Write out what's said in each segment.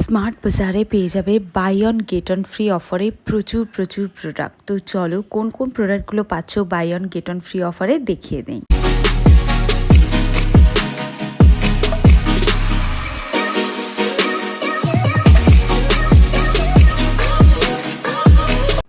Smart বাজারে পেয়ে যাবে buy one get one free অফারে প্রচুর প্রচুর প্রোডাক্ট। তো চলো কোন কোন প্রোডাক্টগুলো পাচ্ছ buy one get one free অফারে দেখিয়ে দিই।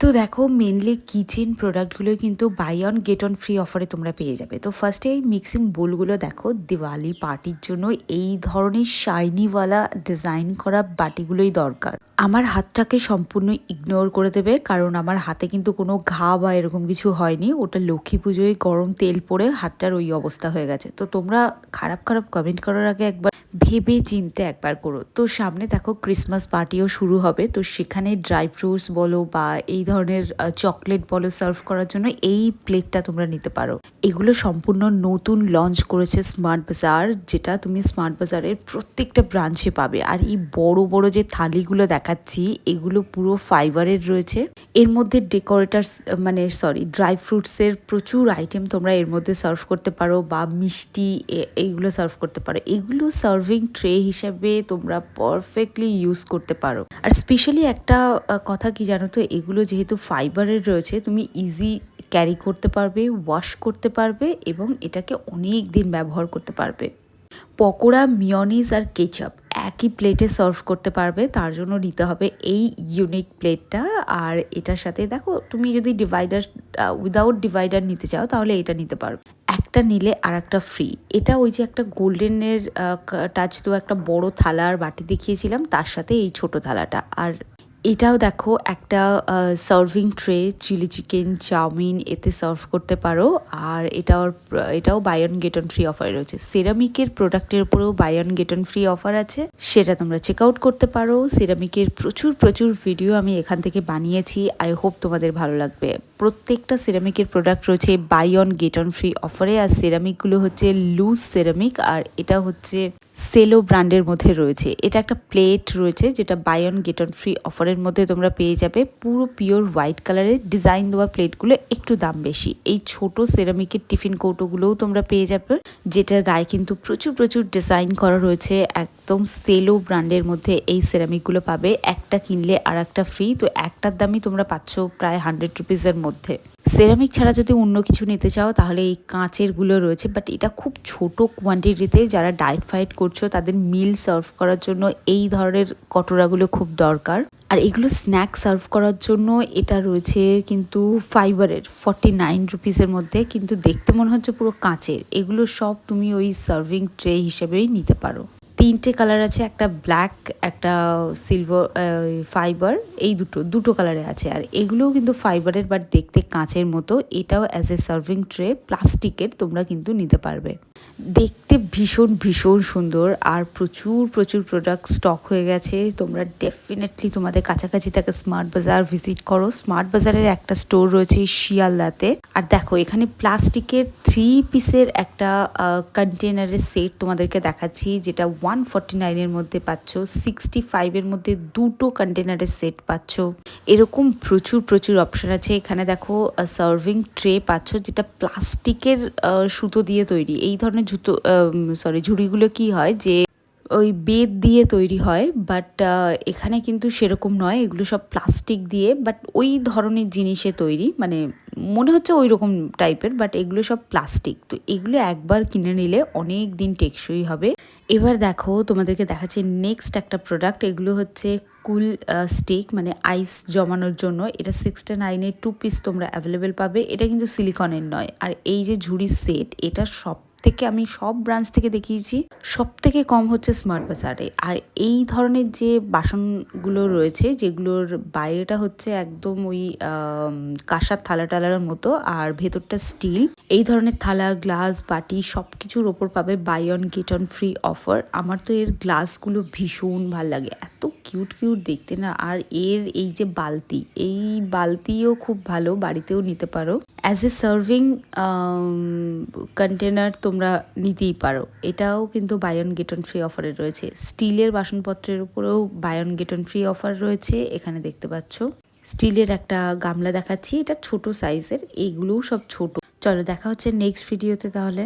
তো দেখো মেনলি কিচেন প্রোডাক্টগুলো কিন্তু buy one get one free অফারে তোমরা পেয়ে যাবে। তো ফার্স্টে এই মিক্সিং বোলগুলো দেখো, দিওয়ালি পার্টির জন্য এই ধরনের শাইনিওয়ালা ডিজাইন করা বাটিগুলোই দরকার। আমার হাতটাকে সম্পূর্ণ ইগনোর করে দেবে, কারণ আমার হাতে কিন্তু কোনো ঘা বা এরকম কিছু হয়নি। ওটা লক্ষ্মী পুজোয় গরম তেল পরে হাতটার ওই অবস্থা হয়ে গেছে। তো তোমরা খারাপ খারাপ কমেন্ট করার আগে একবার ভেবে চিনতে একবার করো। তো সামনে দেখো ক্রিসমাস পার্টিও শুরু হবে, তো সেখানে ড্রাই ফ্রুটস বলো বা এই ধরনের চকলেট বলো সার্ভ করার জন্য এই প্লেটটা তোমরা নিতে পারো। এগুলো সম্পূর্ণ নতুন লঞ্চ করেছে স্মার্ট বাজার, যেটা তুমি স্মার্ট বাজারের প্রত্যেকটা ব্রাঞ্চে পাবে। আর এই বড় বড় যে থালিগুলো দেখাচ্ছি এগুলো পুরো ফাইবারের রয়েছে। এর মধ্যে ডেকোরেটার্স ড্রাই ফ্রুটসের প্রচুর আইটেম তোমরা এর মধ্যে সার্ভ করতে পারো, বা মিষ্টি এইগুলো সার্ভ করতে পারো। এগুলো সার্ভিং ট্রে হিসাবে তোমরা পারফেক্টলি ইউজ করতে পারো। আর স্পেশালি একটা কথা কি জানো তো, এগুলো যেহেতু ফাইবারের রয়েছে তুমি ইজি ক্যারি করতে পারবে, ওয়াশ করতে পারবে এবং এটাকে অনেক দিন ব্যবহার করতে পারবে। পকোড়া, মিয়নিজ আর কেচাপ একই প্লেটে সার্ভ করতে পারবে, তার জন্য নিতে হবে এই ইউনিক প্লেটটা। আর এটার সাথে দেখো তুমি যদি ডিভাইডার উইদাউট ডিভাইডার নিতে চাও তাহলে এটা নিতে পারবে, একটা নিলে আর একটা ফ্রি। এটা ওই যে একটা গোল্ডেনের টাচ তো একটা বড় থালা আর বাটি দেখিয়েছিলাম, তার সাথে এই ছোট থালাটা। আর এটাও দেখো একটা serving tray, chilli chicken, chowmein এতে সার্ভ করতে পারো। আর এটাও buy one get one free offer রয়েছে। সেরামিকের প্রোডাক্টের উপরেও buy one get one free offer আছে, সেটা তোমরা চেক আউট করতে পারো। সেরামিকের প্রচুর প্রচুর ভিডিও আমি এখান থেকে বানিয়েছি, আই হোপ তোমাদের ভালো লাগবে। প্রত্যেকটা সেরামিকের প্রোডাক্ট রয়েছে buy one get one free অফারে। আর সেরামিকগুলো হচ্ছে লুজ সেরামিক, আর এটা হচ্ছে সেলো ব্র্যান্ডের মধ্যে রয়েছে। এটা একটা প্লেট রয়েছে যেটা buy one get one free অফারের মধ্যে তোমরা পেয়ে যাবে। পুরো পিওর হোয়াইট কালারের ডিজাইন দেওয়া প্লেটগুলো, একটু দাম বেশি। এই ছোট সেরামিকের টিফিন কৌটোগুলোও তোমরা পেয়ে যাবে, যেটার গায়ে কিন্তু প্রচুর প্রচুর ডিজাইন করা রয়েছে। একদম সেলো ব্র্যান্ডের মধ্যে এই সেরামিকগুলো পাবে, একটা কিনলে আর একটা ফ্রি। তো একটার দামই তোমরা পাচ্ছ প্রায় 100 রুপিসের মধ্যে। সেরামিক ছাড়া যদি অন্য কিছু নিতে চাও তাহলে এই কাঁচেরগুলো রয়েছে, বাট এটা খুব ছোট কোয়ান্টিটিতে। যারা ডায়েট ফাইট করছো তাদের মিল সার্ভ করার জন্য এই ধরনের কটোরাগুলো খুব দরকার। আর এগুলো স্ন্যাক সার্ভ করার জন্য এটা রয়েছে কিন্তু ফাইবারের 49 রুপিসের মধ্যে, কিন্তু দেখতে মনে হচ্ছে পুরো কাঁচের। এগুলো সব তুমি ওই সার্ভিং ট্রে হিসেবেই নিতে পারো। 3টে কালার আছে, একটা ব্ল্যাক, একটা সিলভার, ফাইবার, এই দুটো কালারে আছে। আর এগুলোও কিন্তু ফাইবারের বাট দেখতে কাঁচের মতো। এটাও অ্যাজ এ সার্ভিং ট্রে প্লাস্টিকের তোমরা কিন্তু নিতে পারবে। দেখতে ভীষণ ভীষণ সুন্দর। আর প্রচুর প্রচুর প্রোডাক্ট স্টক হয়ে গেছে। তোমরা ডেফিনেটলি তোমাদের কাছাকাছি থাকে স্মার্ট বাজার ভিজিট করো। স্মার্ট বাজারের একটা স্টোর রয়েছে শিয়ালদাতে। আর দেখো এখানে প্লাস্টিকের 3 পিসের একটা কন্টেনারের সেট তোমাদেরকে দেখাচ্ছি, যেটা 149-এর মধ্যে পাচ্ছ। 65-এর মধ্যে 2টো কন্টেনারের সেট পাচ্ছ। এরকম প্রচুর প্রচুর অপশন আছে। এখানে দেখো সার্ভিং ট্রে পাচ্ছ, যেটা প্লাস্টিকের সুতো দিয়ে তৈরি। এই ধরনের ঝুড়িগুলো কি হয় যে ওই বেত দিয়ে তৈরি হয়, বাট এখানে কিন্তু সেরকম নয়। এগুলো সব প্লাস্টিক দিয়ে, বাট ওই ধরনের জিনিসে তৈরি, মানে মনে হচ্ছে ওই রকম টাইপের, বাট এগুলো সব প্লাস্টিক। তো এগুলো একবার কিনে নিলে অনেক দিন টেকসই হবে। এবার দেখো তোমাদেরকে দেখাচ্ছি নেক্সট একটা প্রোডাক্ট। এগুলো হচ্ছে কুল স্টিক, মানে আইস জমানোর জন্য। এটা 69-এর 2 পিস তোমরা অ্যাভেলেবেল পাবে। এটা কিন্তু সিলিকনের নয়। আর এই যে ঝুড়ির সেট, এটা আমি সব ব্রাঞ্চ থেকে দেখিয়েছি, সব থেকে কম হচ্ছে স্মার্ট বাজারে। আর এই ধরনের যে বাসনগুলো রয়েছে, যেগুলোর বাইরেটা হচ্ছে একদম ওই কাঁসার থালা টালার মতো আর ভেতরটা স্টিল, এই ধরনের থালা, গ্লাস, বাটি সব কিছুর ওপর পাবে buy one get one free offer. আমার তো এর গ্লাসগুলো ভীষণ ভাল লাগে, এত কিউট কিউট দেখতে না। আর এর এই যে বালতি, এই বালতিও খুব ভালো, বাড়িতেও নিতে পারো। অ্যাজ এ সার্ভিং কন্টেনার তোমরা নিতেই পারো। এটাও কিন্তু buy one get one free অফারে রয়েছে। স্টিলের বাসনপত্রের উপরেও buy one get one free offer রয়েছে, এখানে দেখতে পাচ্ছ। স্টিলের একটা গামলা দেখাচ্ছি, এটা ছোট সাইজের, এইগুলোও সব ছোট। চলো দেখা হচ্ছে নেক্সট ভিডিওতে তাহলে।